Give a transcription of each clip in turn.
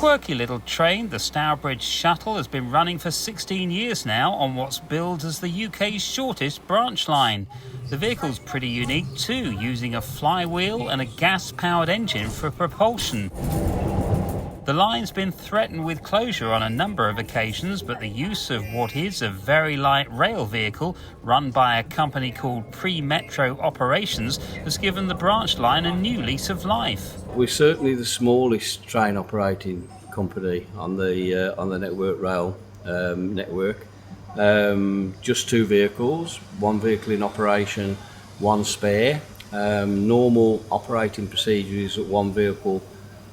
quirky little train, the Stourbridge Shuttle, has been running for 16 years now on what's billed as the UK's shortest branch line. The vehicle's pretty unique too, using a flywheel and a gas-powered engine for propulsion. The line's been threatened with closure on a number of occasions, but the use of what is a very light rail vehicle run by a company called Metro Operations has given the branch line a new lease of life. We're certainly the smallest train operating company on the Network Rail network. Just 2 vehicles, 1 vehicle in operation, 1 spare. Normal operating procedure is that 1 vehicle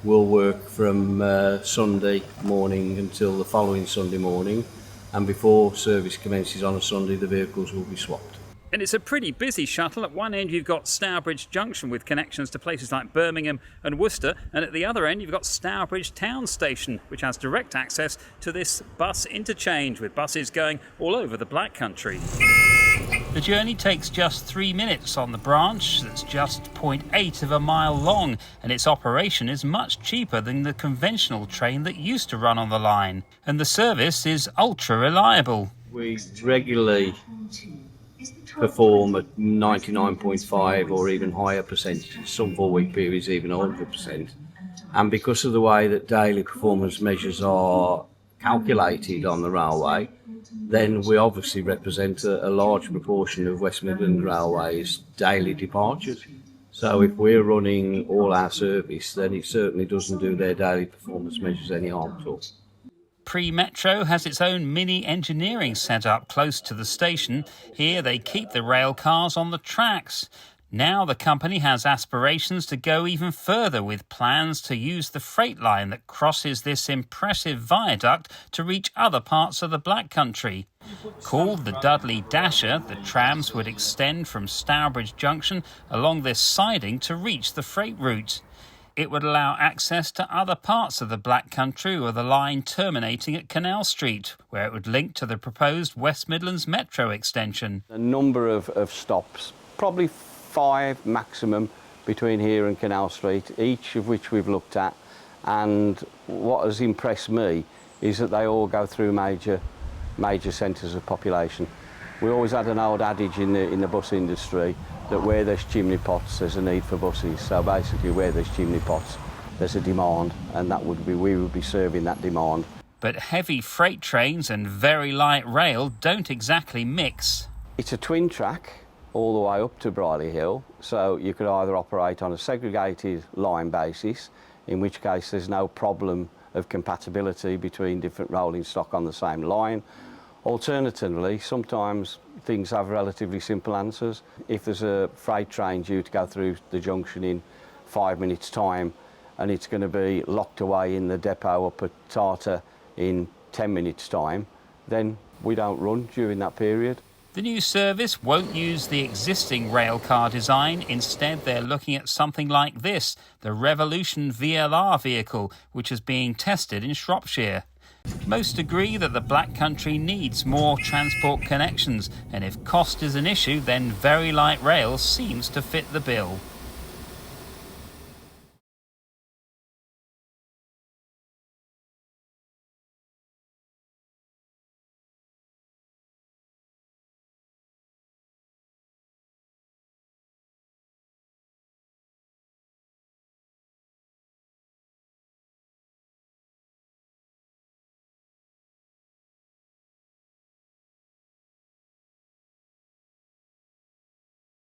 will work from Sunday morning until the following Sunday morning, and before service commences on a Sunday the vehicles will be swapped. And it's a pretty busy shuttle. At one end you've got Stourbridge Junction with connections to places like Birmingham and Worcester, and at the other end you've got Stourbridge Town Station, which has direct access to this bus interchange with buses going all over the Black Country. The journey takes just 3 minutes on the branch that's just 0.8 of a mile long, and its operation is much cheaper than the conventional train that used to run on the line. And the service is ultra reliable. We regularly perform at 99.5 or even higher percentage, some 4-week periods even 100%. And because of the way that daily performance measures are calculated on the railway, then we obviously represent a large proportion of West Midlands Railway's daily departures. So if we're running all our service, then it certainly doesn't do their daily performance measures any harm at all. Metro has its own mini engineering setup close to the station. Here they keep the rail cars on the tracks. Now the company has aspirations to go even further, with plans to use the freight line that crosses this impressive viaduct to reach other parts of the Black Country. Called the Dudley Dasher, the trams would extend from Stourbridge Junction along this siding to reach the freight route. It would allow access to other parts of the Black Country, with the line terminating at Canal Street, where it would link to the proposed West Midlands Metro extension. A number of stops, probably 5 maximum between here and Canal Street, each of which we've looked at, and what has impressed me is that they all go through major centres of population. We always had an old adage in the bus industry that where there's chimney pots there's a need for buses. So basically where there's chimney pots there's a demand, and we would be serving that demand. But heavy freight trains and very light rail don't exactly mix. It's a twin track all the way up to Brierley Hill, so you could either operate on a segregated line basis, in which case there's no problem of compatibility between different rolling stock on the same line. Alternatively, sometimes things have relatively simple answers. If there's a freight train due to go through the junction in 5 minutes' time and it's going to be locked away in the depot up at Tartar in 10 minutes' time, then we don't run during that period. The new service won't use the existing railcar design. Instead, they're looking at something like this, the Revolution VLR vehicle, which is being tested in Shropshire. Most agree that the Black Country needs more transport connections, and if cost is an issue, then very light rail seems to fit the bill.